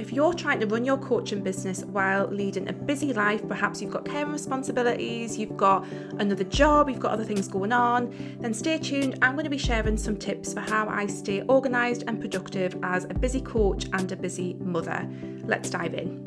If you're trying to run your coaching business while leading a busy life, perhaps you've got care responsibilities, you've got another job, you've got other things going on, then stay tuned. I'm going to be sharing some tips for how I stay organised and productive as a busy coach and a busy mother. Let's dive in.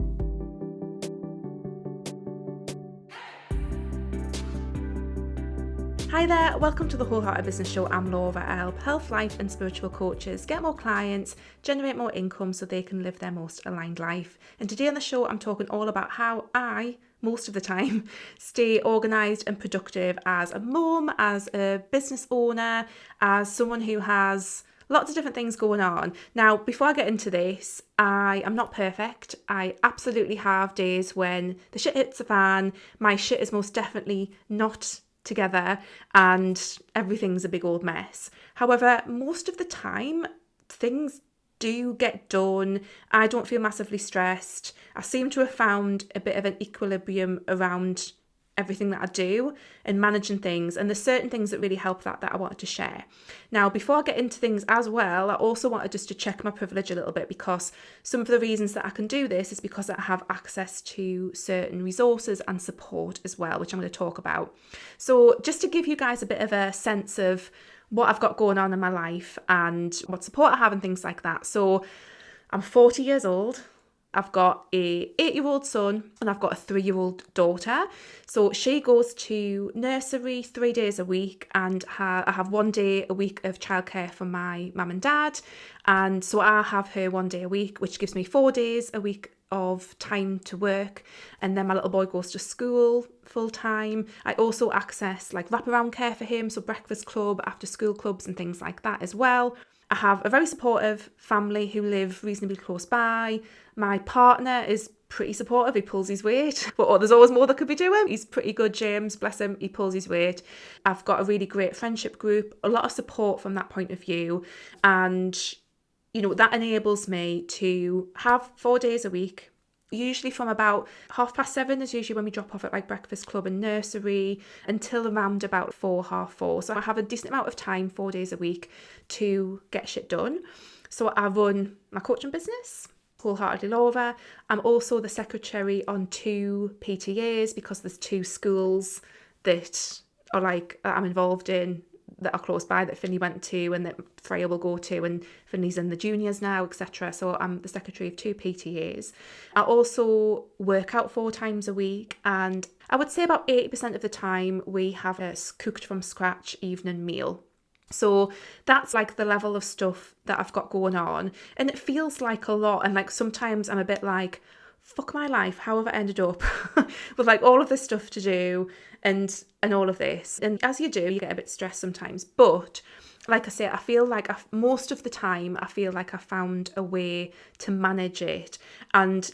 Hi there, welcome to the Wholehearted Business Show. I'm Laura. I help health, life and spiritual coaches get more clients, generate more income so they can live their most aligned life. And today on the show, I'm talking all about how I, most of the time, stay organised and productive as a mum, as a business owner, as someone who has lots of different things going on. Now, before I get into this, I am not perfect. I absolutely have days when the shit hits the fan. My shit is most definitely not together and everything's a big old mess. However, most of the time things do get done. I don't feel massively stressed. I seem to have found a bit of an equilibrium around everything that I do and managing things, and there's certain things that really help that I wanted to share. Now, before I get into things as well, I also wanted just to check my privilege a little bit, because some of the reasons that I can do this is because I have access to certain resources and support as well, which I'm going to talk about. So just to give you guys a bit of a sense of what I've got going on in my life and what support I have and things like that. So I'm 40 years old. I've got a 8-year-old son and I've got a 3-year-old daughter. So she goes to nursery 3 days a week, and I have 1 day a week of childcare for my mum and dad. And so I have her 1 day a week, which gives me 4 days a week of time to work. And then my little boy goes to school full time. I also access like wraparound care for him, so breakfast club, after school clubs and things like that as well. I have a very supportive family who live reasonably close by. My partner is pretty supportive. He pulls his weight, but there's always more that could be doing. He's pretty good, James, bless him. He pulls his weight. I've got a really great friendship group, a lot of support from that point of view. And, you know, that enables me to have 4 days a week. Usually from about 7:30 is usually when we drop off at like breakfast club and nursery, until around about 4, 4:30. So I have a decent amount of time, 4 days a week, to get shit done. So I run my coaching business, Wholeheartedly Laura. I'm also the secretary on 2 PTAs, because there's 2 schools that are like I'm involved in, that are close by, that Finley went to and that Freya will go to, and Finley's in the juniors now, etc. So I'm the secretary of 2 PTAs. I also work out 4 times a week, and I would say about 80% of the time we have a cooked from scratch evening meal. So that's like the level of stuff that I've got going on, and it feels like a lot, and like sometimes I'm a bit like, fuck my life, how have I ended up with like all of this stuff to do and all of this. And as you do, you get a bit stressed sometimes. But like I say, I feel like most of the time, I feel like I found a way to manage it. And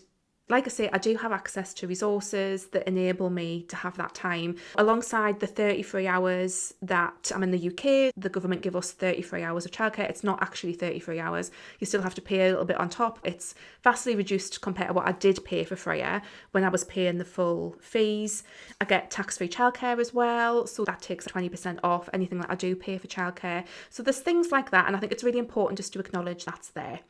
like I say, I do have access to resources that enable me to have that time. Alongside the 33 hours that I'm in the UK, the government give us 33 hours of childcare. It's not actually 33 hours. You still have to pay a little bit on top. It's vastly reduced compared to what I did pay for Freya when I was paying the full fees. I get tax-free childcare as well, so that takes 20% off anything that I do pay for childcare. So there's things like that, and I think it's really important just to acknowledge that's there.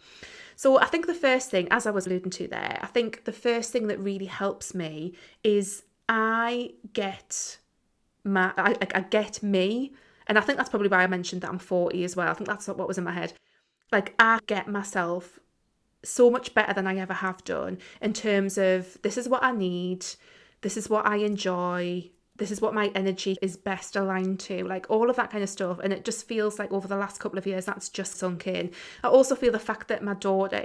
So I think the first thing, as I was alluding to there, I think the first thing that really helps me is I get me. And I think that's probably why I mentioned that I'm 40 as well. I think that's what was in my head. Like, I get myself so much better than I ever have done, in terms of, this is what I need, this is what I enjoy, this is what my energy is best aligned to, like all of that kind of stuff. And it just feels like over the last couple of years, that's just sunk in. I also feel the fact that my daughter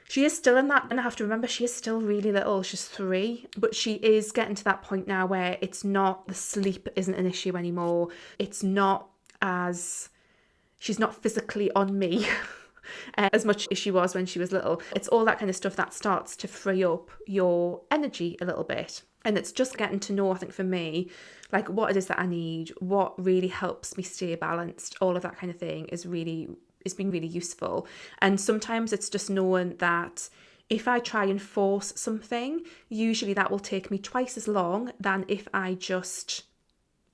she is still in that, and I have to remember, she is still really little. She's 3, but she is getting to that point now where it's not, the sleep isn't an issue anymore. It's not she's not physically on me as much as she was when she was little. It's all that kind of stuff that starts to free up your energy a little bit. And it's just getting to know, I think for me, like what it is that I need, what really helps me stay balanced, all of that kind of thing it's been really useful. And sometimes it's just knowing that if I try and force something, usually that will take me twice as long than if I just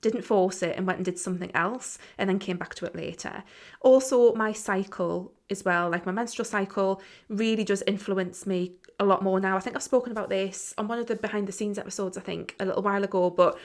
didn't force it and went and did something else and then came back to it later. Also, my cycle as well, like my menstrual cycle, really does influence me a lot more now. I think I've spoken about this on one of the behind the scenes episodes, I think, a little while ago, but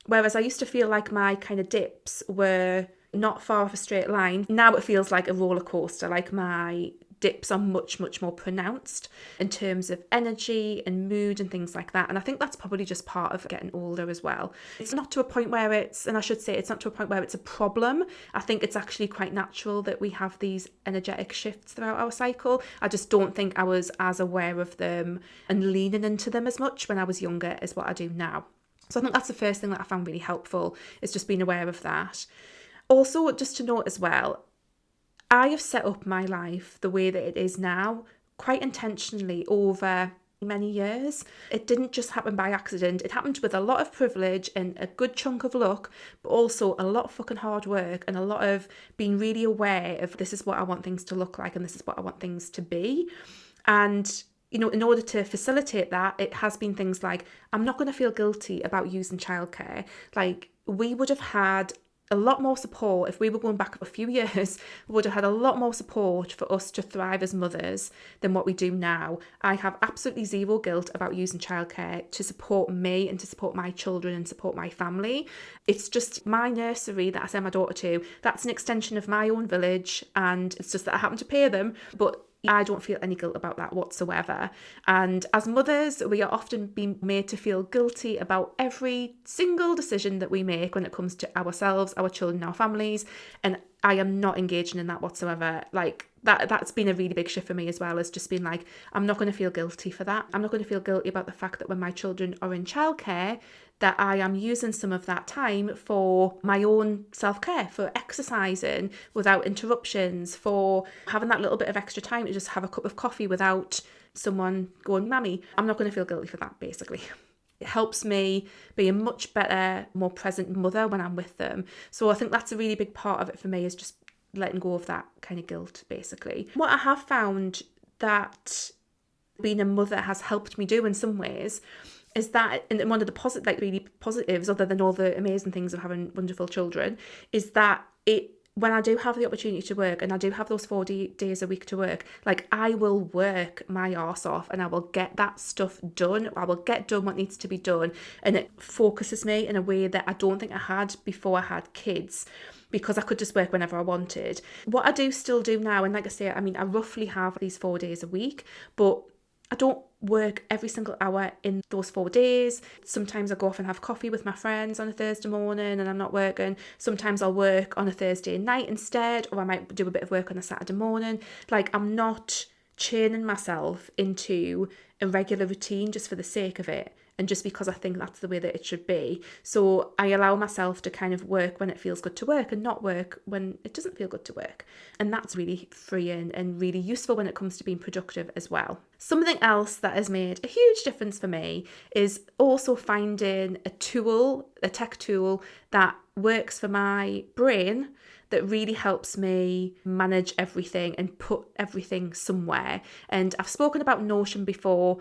whereas I used to feel like my kind of dips were not far off a straight line, now it feels like a roller coaster. Like my dips are much, much more pronounced in terms of energy and mood and things like that. And I think that's probably just part of getting older as well. It's not to a point where it's not to a point where it's a problem. I think it's actually quite natural that we have these energetic shifts throughout our cycle. I just don't think I was as aware of them and leaning into them as much when I was younger as what I do now. So I think that's the first thing that I found really helpful, is just being aware of that. Also, just to note as well, I have set up my life the way that it is now quite intentionally over many years. It didn't just happen by accident. It happened with a lot of privilege and a good chunk of luck, but also a lot of fucking hard work and a lot of being really aware of this is what I want things to look like and this is what I want things to be. And in order to facilitate that, it has been things like, I'm not going to feel guilty about using childcare. Like, we would have had a lot more support if we were going back a few years. We would have had a lot more support for us to thrive as mothers than what we do now. I have absolutely zero guilt about using childcare to support me and to support my children and support my family. It's just my nursery that I send my daughter to. That's an extension of my own village, and it's just that I happen to pay them, but I don't feel any guilt about that whatsoever. And as mothers, we are often being made to feel guilty about every single decision that we make when it comes to ourselves, our children, our families. And I am not engaging in that whatsoever. Like, that's been a really big shift for me as well, as just being like, I'm not going to feel guilty for that. I'm not going to feel guilty about the fact that when my children are in childcare, that I am using some of that time for my own self-care, for exercising without interruptions, for having that little bit of extra time to just have a cup of coffee without someone going, "Mammy." I'm not going to feel guilty for that, basically. It helps me be a much better, more present mother when I'm with them. So I think that's a really big part of it for me, is just letting go of that kind of guilt, basically. What I have found that being a mother has helped me do in some ways is that, and one of the really positives, other than all the amazing things of having wonderful children, is that when I do have the opportunity to work and I do have those 40 days a week to work, like, I will work my arse off and I will get that stuff done. I will get done what needs to be done. And it focuses me in a way that I don't think I had before I had kids, because I could just work whenever I wanted. What I do still do now, and like I say, I mean, I roughly have these 4 days a week, but I don't work every single hour in those 4 days. Sometimes I go off and have coffee with my friends on a Thursday morning and I'm not working. Sometimes I'll work on a Thursday night instead, or I might do a bit of work on a Saturday morning. Like, I'm not chaining myself into a regular routine just for the sake of it and just because I think that's the way that it should be. So I allow myself to kind of work when it feels good to work and not work when it doesn't feel good to work. And that's really freeing and really useful when it comes to being productive as well. Something else that has made a huge difference for me is also finding a tech tool that works for my brain, that really helps me manage everything and put everything somewhere. And I've spoken about Notion before.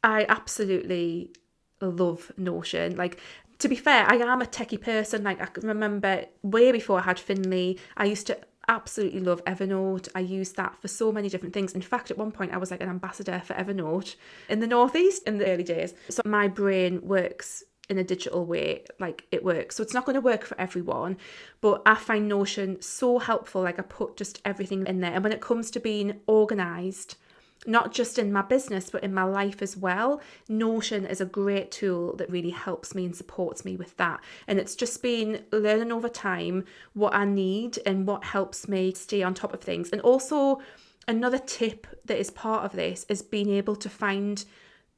I absolutely love Notion. Like, to be fair, I am a techie person. Like, I can remember way before I had Finley, I used to absolutely love Evernote. I used that for so many different things. In fact, at one point I was like an ambassador for Evernote in the Northeast in the early days. So my brain works in a digital way, like, it works. So it's not going to work for everyone, but I find Notion so helpful. Like, I put just everything in there. And when it comes to being organised, not just in my business, but in my life as well, Notion is a great tool that really helps me and supports me with that. And it's just been learning over time what I need and what helps me stay on top of things. And also, another tip that is part of this is being able to find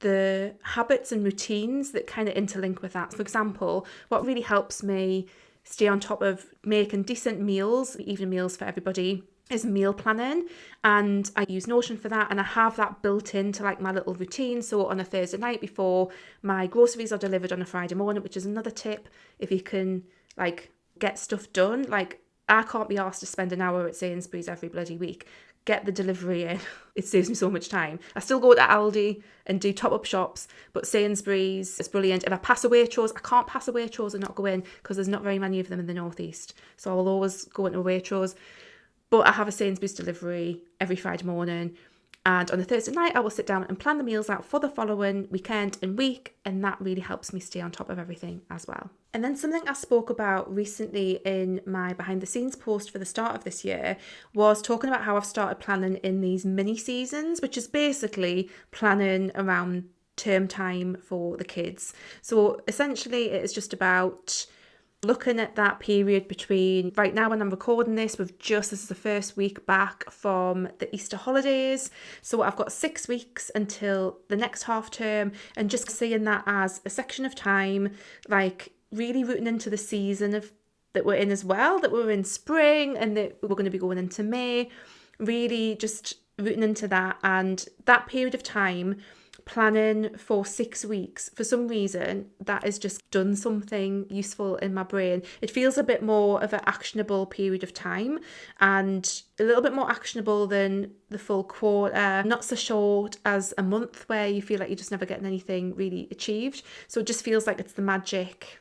the habits and routines that kind of interlink with that. For example, what really helps me stay on top of making decent meals, evening meals for everybody, is meal planning. And I use Notion for that, and I have that built into like my little routine. So on a Thursday night before my groceries are delivered on a Friday morning, which is another tip, if you can like get stuff done. Like, I can't be asked to spend an hour at Sainsbury's every bloody week. get the delivery in. It saves me so much time. I still go to Aldi and do top-up shops, but Sainsbury's is brilliant. If I pass a Waitrose, I can't pass a Waitrose and not go in because there's not very many of them in the northeast. So I will always go into a Waitrose. But I have a Sainsbury's delivery every Friday morning. And on a Thursday night, I will sit down and plan the meals out for the following weekend and week. And that really helps me stay on top of everything as well. And then something I spoke about recently in my behind the scenes post for the start of this year was talking about how I've started planning in these mini seasons, which is basically planning around term time for the kids. So essentially it is just about looking at that period between right now when I'm recording this, this is the first week back from the Easter holidays. So I've got 6 weeks until the next half term, and just seeing that as a section of time, like really rooting into the season that we're in as well, that we're in spring and that we're going to be going into May, really just rooting into that. And that period of time, planning for 6 weeks, for some reason that has just done something useful in my brain. It feels a bit more of an actionable period of time and a little bit more actionable than the full quarter, not so short as a month where you feel like you're just never getting anything really achieved. So it just feels like it's the magic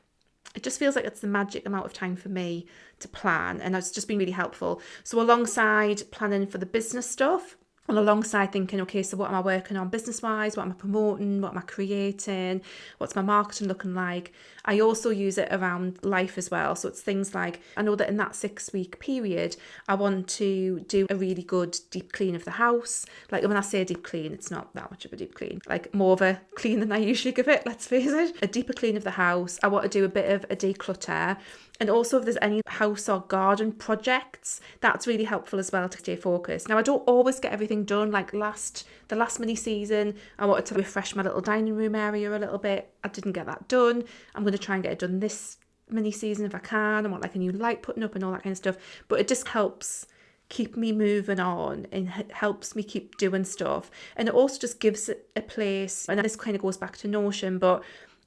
amount of time for me to plan, and it's just been really helpful. So alongside planning for the business stuff, and alongside thinking, okay, so what am I working on business-wise? What am I promoting? What am I creating? What's my marketing looking like? I also use it around life as well. So it's things like, I know that in that 6 week period, I want to do a really good deep clean of the house. Like when I say deep clean, it's not that much of a deep clean, like more of a clean than I usually give it, let's face it. A deeper clean of the house. I want to do a bit of a declutter. And also if there's any house or garden projects, that's really helpful as well to stay focused. Now, I don't always get everything done. Like the last mini season, I wanted to refresh my little dining room area a little bit. I didn't get that done. I'm going to try and get it done this mini season if I can. I want like a new light putting up and all that kind of stuff. But it just helps keep me moving on and helps me keep doing stuff. And it also just gives it a place, and this kind of goes back to Notion, but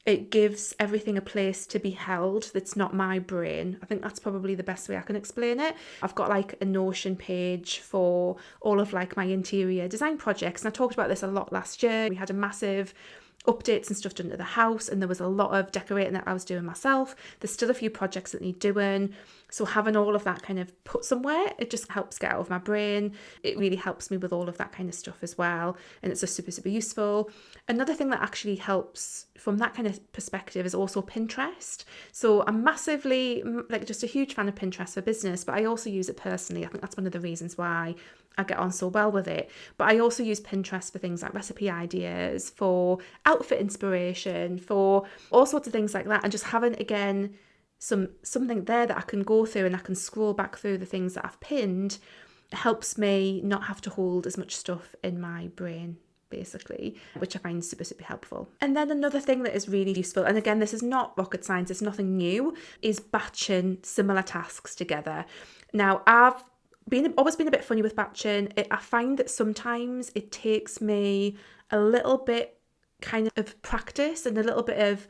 it gives everything a place to be held that's not my brain. I think that's probably the best way I can explain it. I've got like a Notion page for all of like my interior design projects, and I talked about this a lot last year. We had a massive updates and stuff done to the house, and there was a lot of decorating that I was doing myself. There's still a few projects that need doing, so having all of that kind of put somewhere, it just helps get out of my brain. It really helps me with all of that kind of stuff as well, and it's just super, super useful. Another thing that actually helps from that kind of perspective is also Pinterest. So I'm massively, like, just a huge fan of Pinterest for business, but I also use it personally. I think that's one of the reasons why I get on so well with it. But I also use Pinterest for things like recipe ideas, for outfit inspiration, for all sorts of things like that. And just having, again, something there that I can go through and I can scroll back through the things that I've pinned helps me not have to hold as much stuff in my brain, basically, which I find super, super helpful. And then another thing that is really useful, and again, this is not rocket science, it's nothing new, is batching similar tasks together. Now, I've always been a bit funny with batching. I find that sometimes it takes me a little bit kind of practice and a little bit of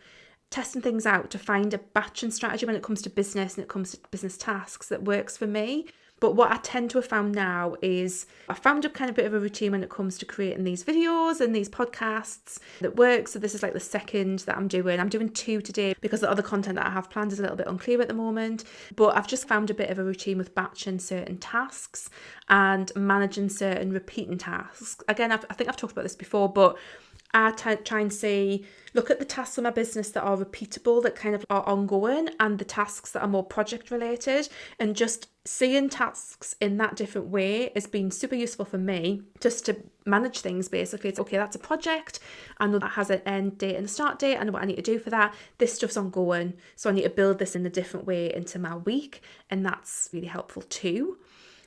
testing things out to find a batching strategy when it comes to business and it comes to business tasks that works for me. But what I tend to have found now is I found a kind of bit of a routine when it comes to creating these videos and these podcasts that works. So this is like the second that I'm doing. I'm doing 2 today because the other content that I have planned is a little bit unclear at the moment. But I've just found a bit of a routine with batching certain tasks and managing certain repeating tasks. Again, I think I've talked about this before, but I try and look at the tasks in my business that are repeatable, that kind of are ongoing, and the tasks that are more project related, and just seeing tasks in that different way has been super useful for me just to manage things. Basically, it's okay, that's a project, I know that has an end date and a start date, I know what I need to do for that, this stuff's ongoing, so I need to build this in a different way into my week, and that's really helpful too.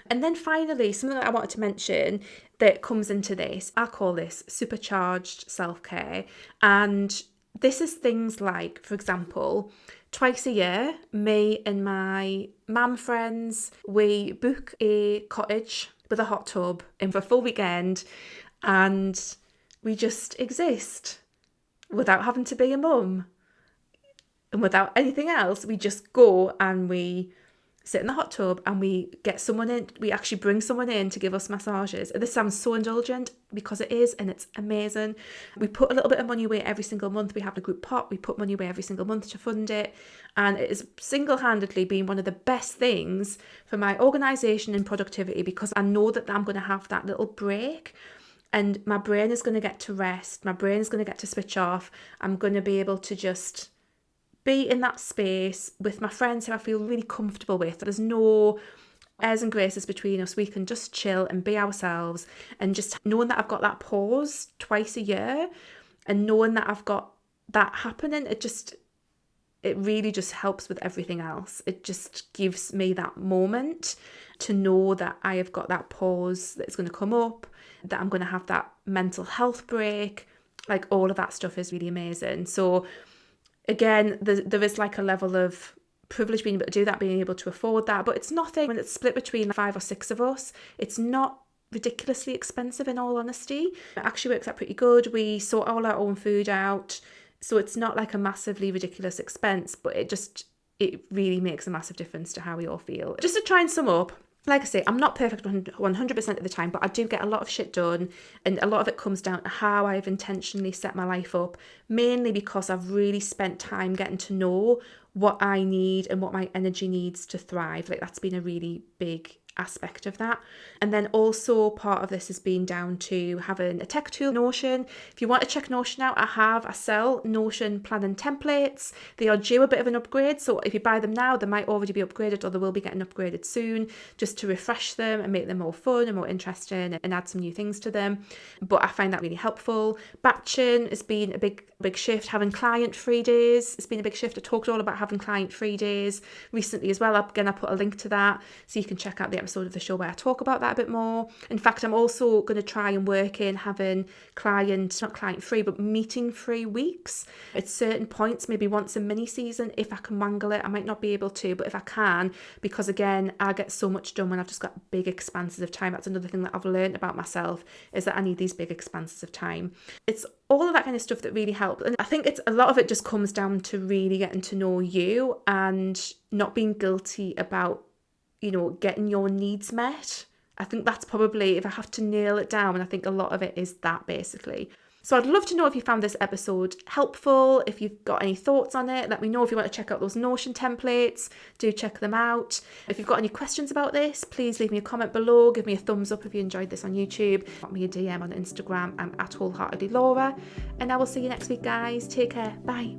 And then finally, something that I wanted to mention that comes into this, I call this supercharged self-care. And this is things like, for example, twice a year, me and my mum friends, we book a cottage with a hot tub in for a full weekend, and we just exist without having to be a mum and without anything else. We just go and we sit in the hot tub and we get someone in, we actually bring someone in to give us massages. And this sounds so indulgent because it is, and it's amazing. We put a little bit of money away every single month. We have a group pot, we put money away every single month to fund it. And it has single-handedly been one of the best things for my organisation and productivity, because I know that I'm going to have that little break. And my brain is going to get to rest. My brain is going to get to switch off. I'm going to be able to just be in that space with my friends who I feel really comfortable with. There's no airs and graces between us. We can just chill and be ourselves. And just knowing that I've got that pause twice a year and knowing that I've got that happening, it really just helps with everything else. It just gives me that moment to know that I have got that pause that's going to come up, that I'm going to have that mental health break. Like, all of that stuff is really amazing. So again, there is like a level of privilege being able to do that, being able to afford that, but it's nothing. When it's split between 5 or 6 of us, it's not ridiculously expensive, in all honesty. It actually works out pretty good. We sort all our own food out, so it's not like a massively ridiculous expense, but it really makes a massive difference to how we all feel. Just to try and sum up, like I say, I'm not perfect 100% of the time, but I do get a lot of shit done, and a lot of it comes down to how I've intentionally set my life up, mainly because I've really spent time getting to know what I need and what my energy needs to thrive. Like, that's been a really big aspect of that. And then also part of this has been down to having a tech tool, Notion. If you want to check Notion out, I sell Notion planning templates. They are due a bit of an upgrade, so if you buy them now, they might already be upgraded, or they will be getting upgraded soon, just to refresh them and make them more fun and more interesting and add some new things to them. But I find that really helpful. Batching has been a big shift. Having client-free days has been a big shift. I talked all about having client-free days recently as well. Again, I put a link to that so you can check out the episode of the show where I talk about that a bit more. In fact, I'm also going to try and work in having not client-free, but meeting-free weeks at certain points, maybe once a mini season, if I can wangle it. I might not be able to, but if I can, because again, I get so much done when I've just got big expanses of time. That's another thing that I've learned about myself, is that I need these big expanses of time. It's all of that kind of stuff that really helps. And I think a lot of it just comes down to really getting to know you and not being guilty about, getting your needs met. I think that's probably, if I have to nail it down, and I think a lot of it is that, basically. So I'd love to know if you found this episode helpful. If you've got any thoughts on it, let me know. If you want to check out those Notion templates, do check them out. If you've got any questions about this, please leave me a comment below. Give me a thumbs up if you enjoyed this on YouTube. Drop me a DM on Instagram. I'm at Wholeheartedly Laura. And I will see you next week, guys. Take care. Bye.